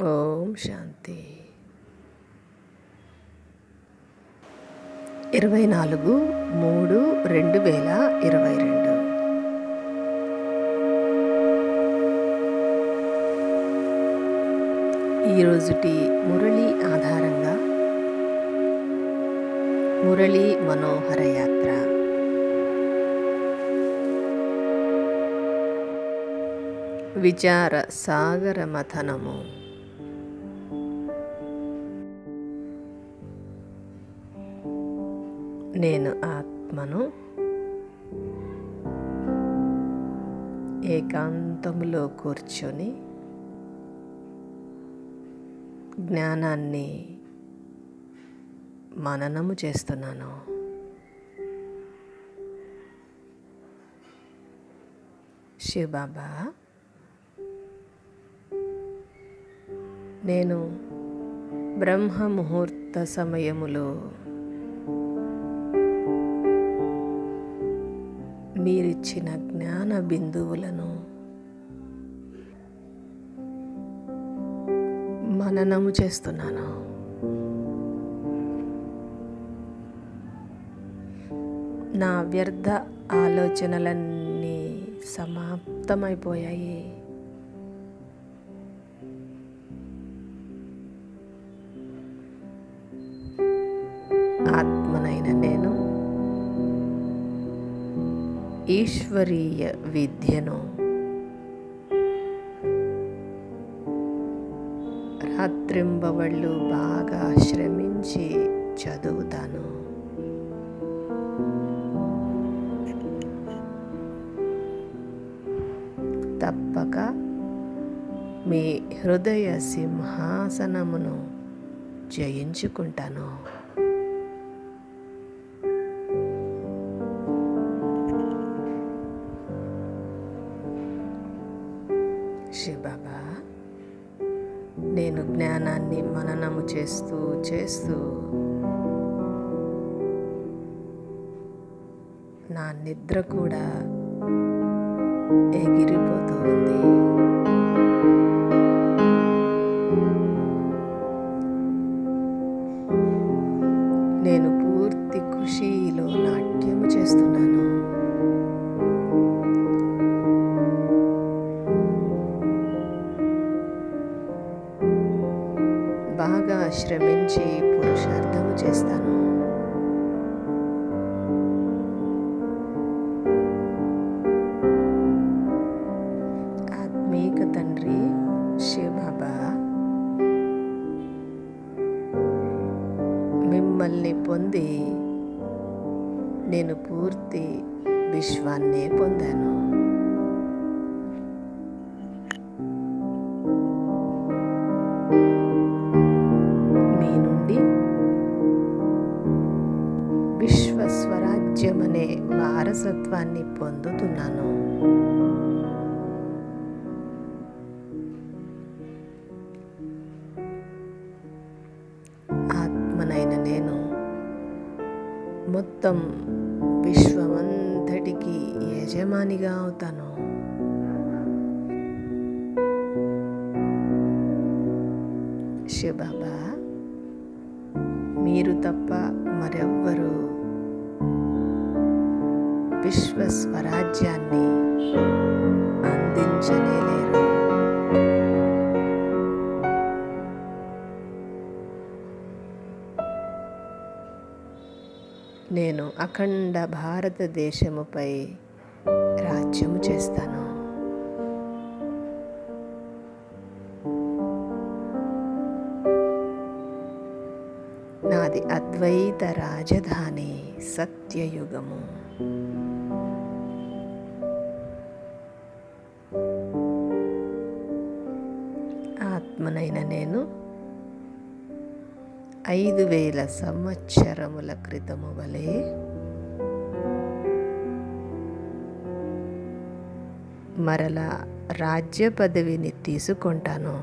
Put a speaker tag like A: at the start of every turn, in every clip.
A: ఓం శాంతి. 24/3/2022 ఈరోజుటి మురళి ఆధారంగా మురళి మనోహర యాత్ర. విచార సాగర మథనము. నేను ఆత్మను ఏకాంతములో కూర్చొని జ్ఞానాన్ని మననము చేస్తున్నాను. శివబాబా, నేను బ్రహ్మ ముహూర్త సమయములో మీరిచ్చిన జ్ఞాన బిందువులను మననము చేస్తున్నాను. నా వ్యర్థ ఆలోచనలన్నీ సమాప్తమైపోయాయి. ఆత్మనైన నేను ఈశ్వరీయ విద్యను రాత్రింబవళ్ళు బాగా శ్రమించి చదువుతాను. తప్పక మీ హృదయ సింహాసనమును జయించుకుంటాను. శివబాబా, నేను జ్ఞానాన్ని మననము చేస్తూ నా నిద్ర కూడా ఎగిరిపోతూ ఉంది. నేను పూర్తి ఖుషీలో నాట్యము చేస్తున్నాను. బాగా శ్రమించి పురుషార్థము చేస్తాను. ఆత్మీక తండ్రి శివబాబా, మిమ్మల్ని పొంది నేను పూర్తి విశ్వాన్నే పొందాను. విశ్వస్వరాజ్యమనే వారసత్వాన్ని పొందుతున్నాను. ఆత్మనైన నేను మొత్తం విశ్వమంతటికి యజమానిగా అవుతాను. శివబాబా, మీరు తప్ప మరెవ్వరూ విశ్వ స్వరాజ్యాన్ని అందించలేరు. నేను అఖండ భారతదేశముపై రాజ్యము చేస్తాను. నాది అద్వైత రాజధాని సత్యయుగము. ఆత్మనైన నేను 5000 సంవత్సరముల క్రితము వలె మరలా రాజ్య పదవిని తీసుకుంటాను.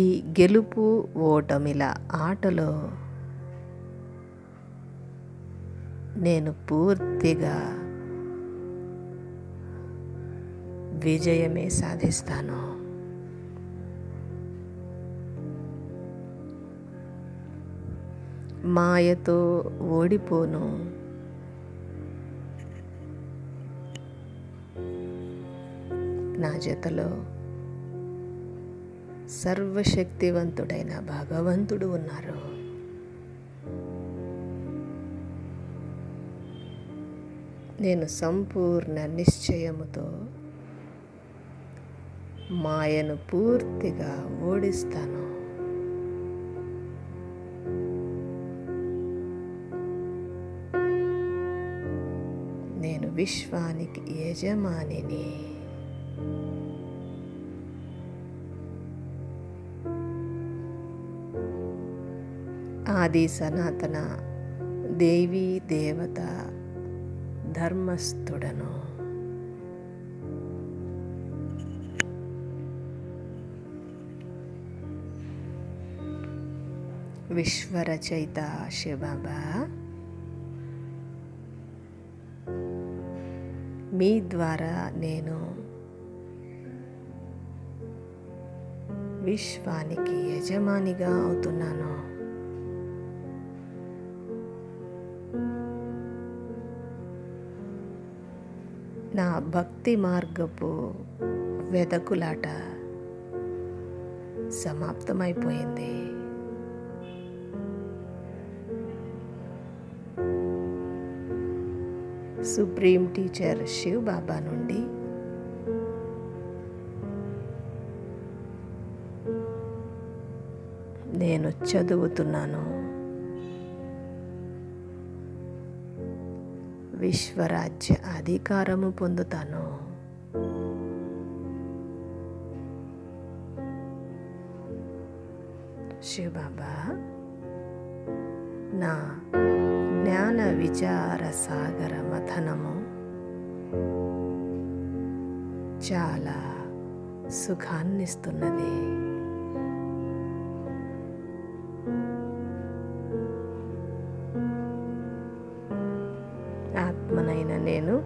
A: ఈ గెలుపు ఓటమిల ఆటలో నేను పూర్తిగా విజయమే సాధిస్తాను. మాయతో ఓడిపోను. నా జతలో సర్వశక్తివంతుడైన భగవంతుడు ఉన్నారు. నేను సంపూర్ణ నిశ్చయముతో మాయను పూర్తిగా ఓడిస్తాను. నేను విశ్వానికి యజమానిని. ఆది సనాతన దేవీ దేవత ధర్మస్థుడను. విశ్వరచయిత శివబాబా, మీ ద్వారా నేను విశ్వానికి యజమానిగా అవుతున్నాను. నా భక్తి మార్గపు వెదకులాట సమాప్తమైపోయింది. సుప్రీం టీచర్ శివ్ బాబా నుండి నేను చదువుతున్నాను. విశ్వరాజ్య అధికారము పొందుతాను. శివ్ బాబా, నా జ్ఞాన విచార సాగర మథనము చాలా సుఖాన్నిస్తున్నది. ఆత్మనైన నేను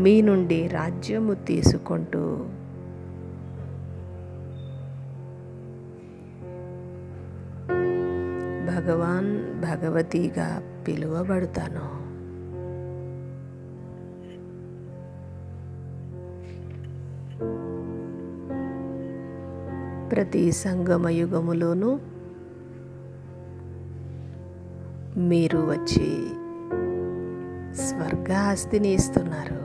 A: మీ నుండి రాజ్యము తీసుకుంటూ భగవాన్ భగవతిగా పిలువబడతాను. ప్రతి సంగమ యుగములోనూ మీరు వచ్చి స్వర్గాస్తిని ఇస్తున్నారు.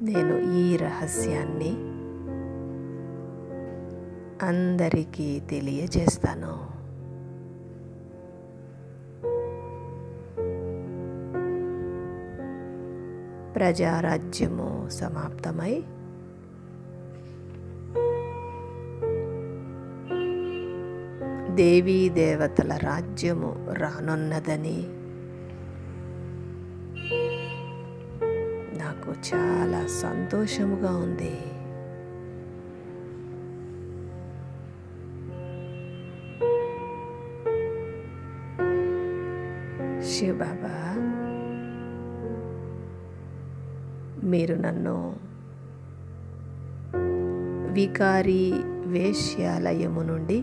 A: నేను ఈ రహస్యాన్ని అందరికీ తెలియజేస్తాను. ప్రజారాజ్యము సమాప్తమై దేవీ దేవతల రాజ్యము రానున్నదని నాకు చాలా సంతోషముగా ఉంది. శివ్ బాబా, మీరు నన్ను వికారి వేశ్యాలయము నుండి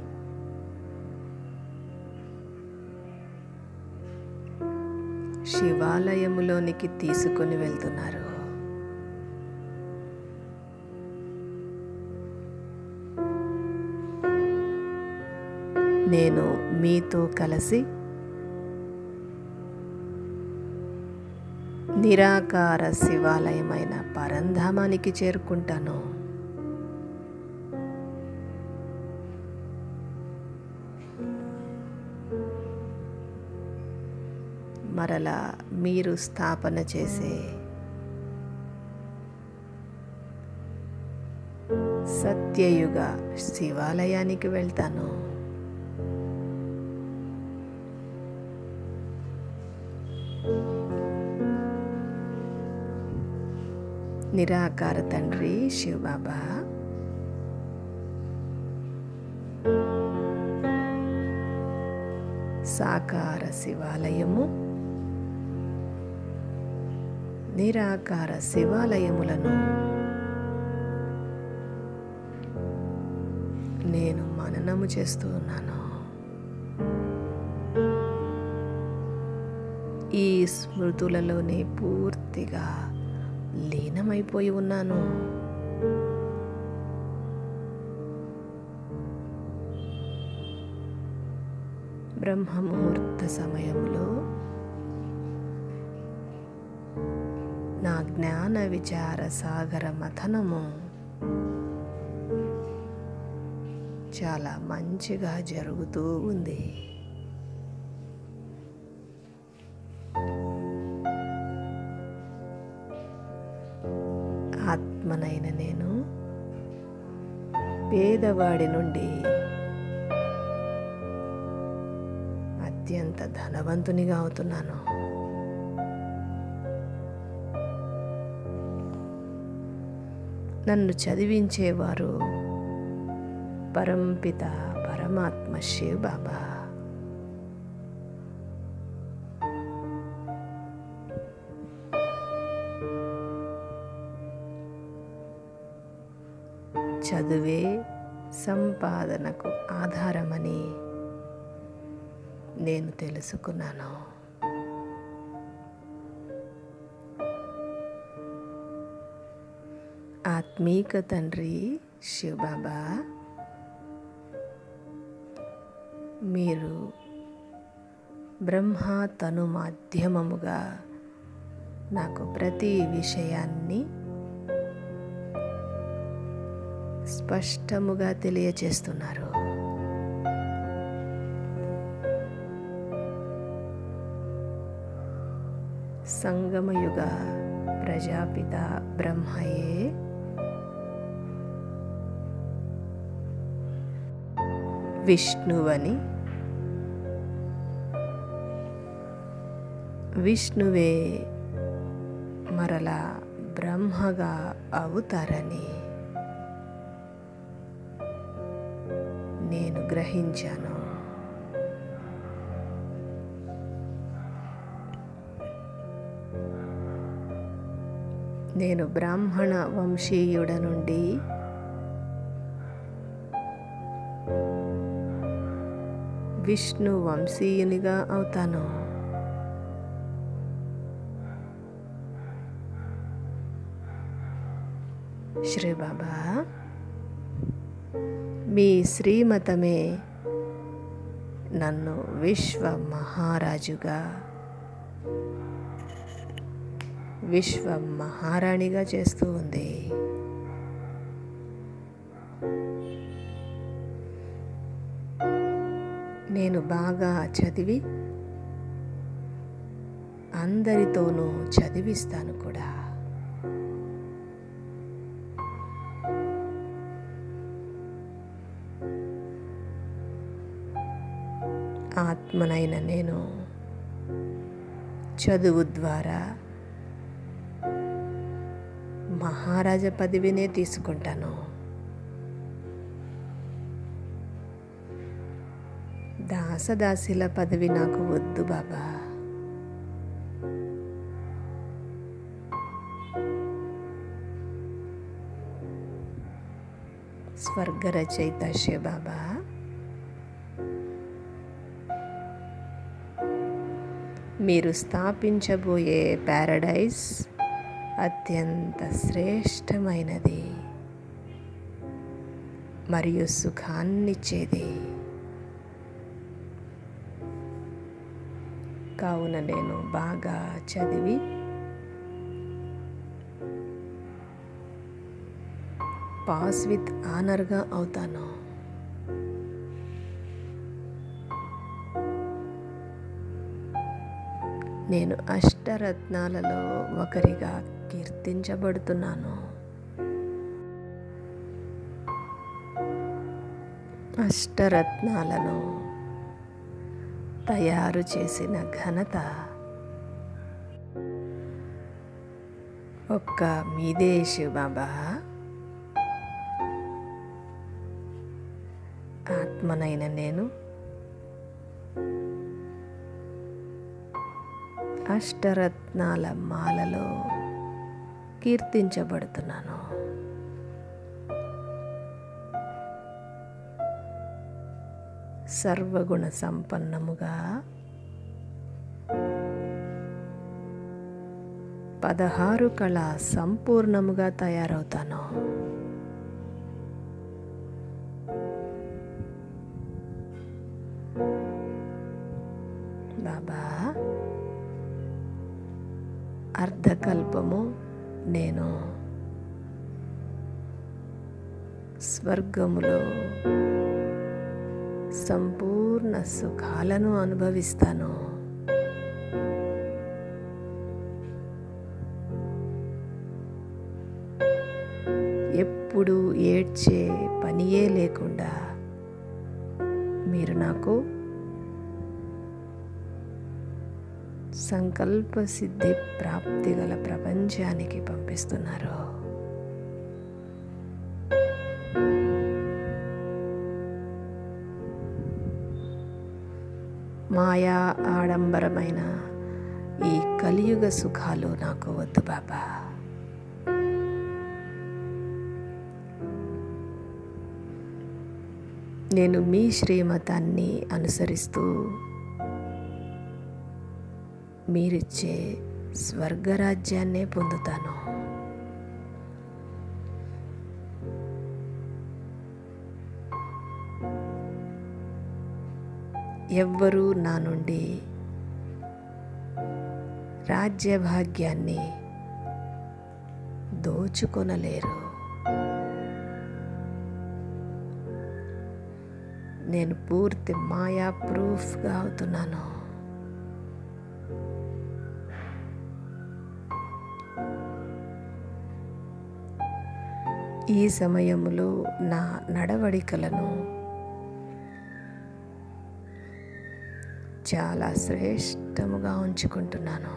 A: శివాలయములోనికి తీసుకొని వెళ్తున్నారు. నేను మీతో కలిసి నిరాకార శివాలయమైన పరంధామానికి చేరుకుంటాను. మరలా మీరు స్థాపన చేసే సత్యయుగ శివాలయానికి వెళ్తాను. నిరాకార తండ్రి శివ్ బాబా, సాకార శివాలయము, నిరాకార శివాలయములను నేను మననము చేస్తూ ఉన్నాను. ఈ స్మృతులలోనే పూర్తిగా లీనమైపోయి ఉన్నాను. బ్రహ్మముహూర్త సమయంలో నా జ్ఞాన విచార సాగర మథనము చాలా మంచిగా జరుగుతూ ఉంది. ఆత్మనైన నేను పేదవాడి నుండి అత్యంత ధనవంతునిగా అవుతున్నాను. నన్ను చదివించేవారు పరంపిత పరమాత్మ శివ బాబా. చదువే సంపాదనకు ఆధారమని నేను తెలుసుకున్నాను. ఆత్మీక తండ్రి శివ బాబా, మీరు బ్రహ్మ తను మాధ్యమముగా నాకు ప్రతి విషయాన్ని స్పష్టముగా తెలియచేస్తున్నారు. సంగమయుగ ప్రజాపిత బ్రహ్మయే విష్ణువని, విష్ణువే మరలా బ్రహ్మగా అవుతారని నేను గ్రహించాను. నేను బ్రాహ్మణ వంశీయుడ నుండి విష్ణు వంశీయునిగా అవుతాను. శ్రీ బాబా, మీ శ్రీమతమే నన్ను విశ్వ మహారాజుగా, విశ్వ మహారాణిగా చేస్తూ ఉంది. నేను బాగా చదివి అందరితోనూ చదివిస్తాను కూడా. ఆత్మనైన నేను చదువు ద్వారా మహారాజ పదవినే తీసుకుంటాను. దాసదాసిల పదవి నాకు వద్దు బాబా. స్వర్గ రచయిత శివ బాబా, మీరు స్థాపించబోయే ప్యారడైజ్ అత్యంత శ్రేష్టమైనది మరియు సుఖాన్నిచ్చేది. కావున నేను బాగా చదివి పాస్ విత్ ఆనర్గా అవుతాను. నేను అష్టరత్నాలలో ఒకరిగా కీర్తించబడుతున్నాను. అష్టరత్నాలను తయారు చేసిన ఘనత ఒక్క మీదే శివ బాబా. ఆత్మనైన నేను అష్టరత్నాల మాలలో కీర్తించబడుతున్నాను. సర్వగుణ సంపన్నముగా 16 కళ సంపూర్ణముగా తయారవుతాను. బాబా, అర్ధకల్పము నేను స్వర్గములో సంపూర్ణ సుఖాలను అనుభవిస్తాను. ఎప్పుడు ఏడ్చే పనియే లేకుండా మీరు నాకు సంకల్ప సిద్ధి ప్రాప్తి గల ప్రపంచానికి పంపిస్తున్నారు. మాయా ఆడంబరమైన ఈ కలియుగ సుఖాలు నాకు వద్దు బాబా. నేను మీ శ్రీమతాన్ని అనుసరిస్తూ మీరిచ్చే స్వర్గరాజ్యాన్నే పొందుతాను. ఎవ్వరూ నా నుండి రాజ్యభాగ్యాన్ని దోచుకొనలేరు. నేను పూర్తి మాయా ప్రూఫ్గా అవుతున్నాను. ఈ సమయంలో నా నడవడికలను చాలా శ్రేష్టముగా ఉంచుకుంటున్నాను.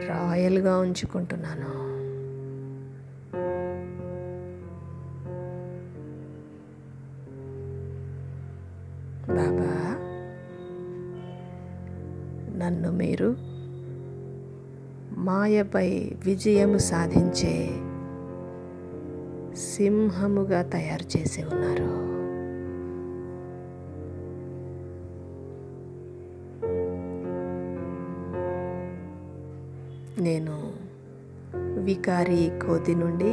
A: రాయల్గా ఉంచుకుంటున్నాను. బాబా, నన్ను మీరు మాయపై విజయము సాధించే సింహముగా తయారు చేసి ఉన్నారు. నేను వికారి కోతి నుండి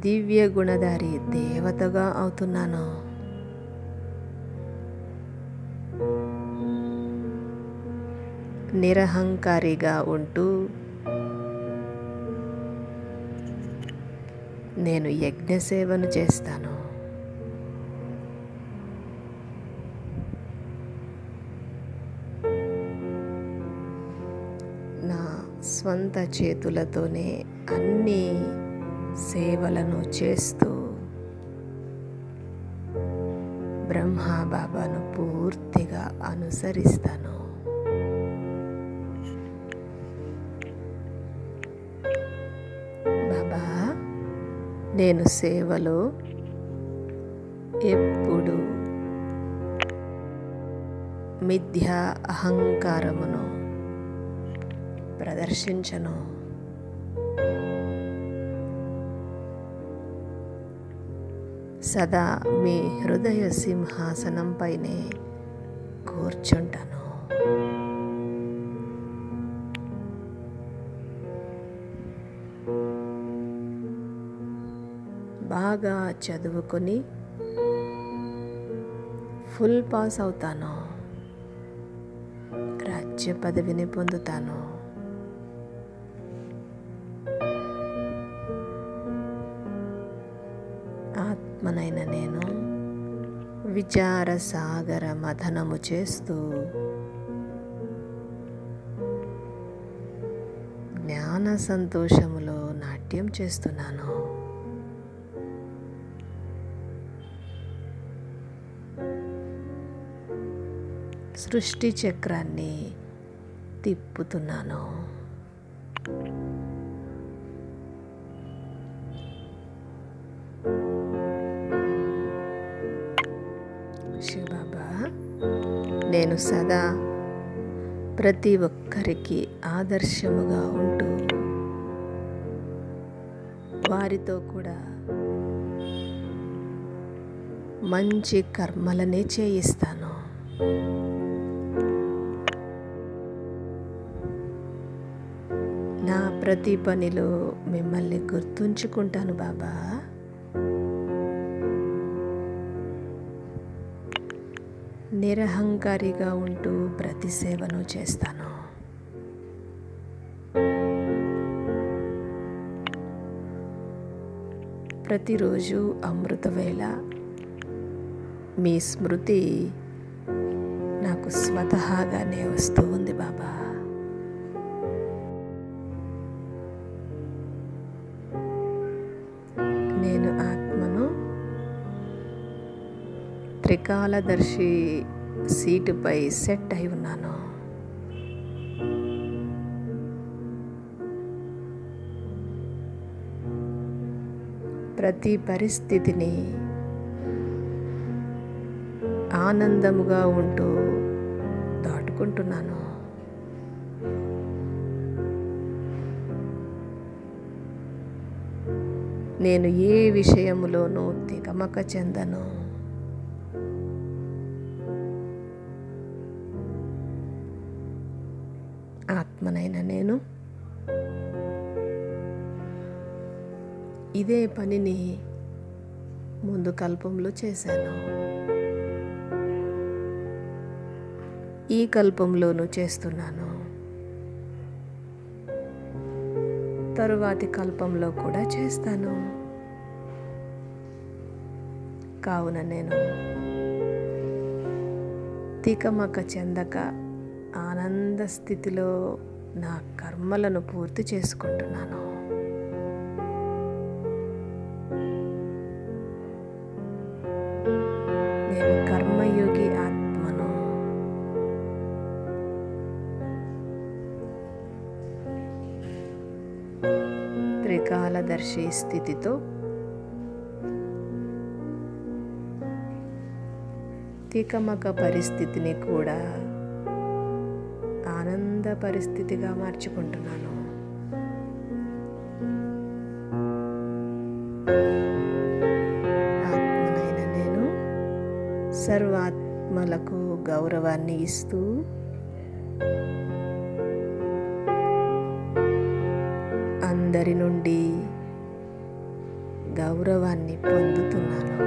A: దివ్య గుణధారి దేవతగా అవుతున్నాను. నిరహంకారిగా ఉంటూ నేను యజ్ఞసేవను చేస్తాను. నా స్వంత చేతులతోనే అన్ని సేవలను చేస్తూ బ్రహ్మా బాబాను పూర్తిగా అనుసరిస్తాను. బాబా, నేను సేవలో ఎప్పుడు మిథ్యా అహంకారమును ప్రదర్శించను. సదా మీ హృదయ సింహాసనంపైనే కూర్చుంటాను. బాగా చదువుకొని ఫుల్ పాస్ అవుతాను. రాజ్య పదవిని పొందుతాను. ఆత్మనైన నేను విచార సాగర మథనము చేస్తూ జ్ఞాన సంతోషములో నాట్యం చేస్తున్నాను. సృష్టి చక్రాన్ని తిప్పుతున్నాను. నేను సదా ప్రతి ఒక్కరికి ఆదర్శముగా ఉంటూ వారితో కూడా మంచి కర్మలనే చేయిస్తాను. నా ప్రతి పనిలో మిమ్మల్ని గుర్తుంచుకుంటాను బాబా. నిరహంకారిగా ఉంటూ ప్రతి సేవను చేస్తాను. ప్రతిరోజు అమృతవేళ మీ స్మృతి నాకు స్వతహాగానే వస్తూ ఉంది బాబా. నేను ఆత్మను త్రికాలదర్శి సీటుపై సెట్ అయి ఉన్నాను. ప్రతి పరిస్థితిని ఆనందముగా ఉంటూ దాటుకుంటున్నాను. నేను ఏ విషయములోనూ తికమక చెందను. ఆత్మనైన నేను ఇదే పనిని ముందు కల్పంలో చేశాను. ఈ కల్పంలోనూ చేస్తున్నాను. తరువాతి కల్పంలో కూడా చేస్తాను. కావున నేను తికమక చెందక ఆనంద స్థితిలో నా కర్మలను పూర్తి చేసుకుంటున్నాను. నేను కర్మయోగి ఆత్మను. త్రికాలదర్శి స్థితితో తికమక పరిస్థితిని కూడా ఆనంద పరిస్థితిగా మార్చుకుంటున్నాను. ఆత్మనైన నేను సర్వాత్మలకు గౌరవాన్ని ఇస్తూ అందరి నుండి గౌరవాన్ని పొందుతున్నాను.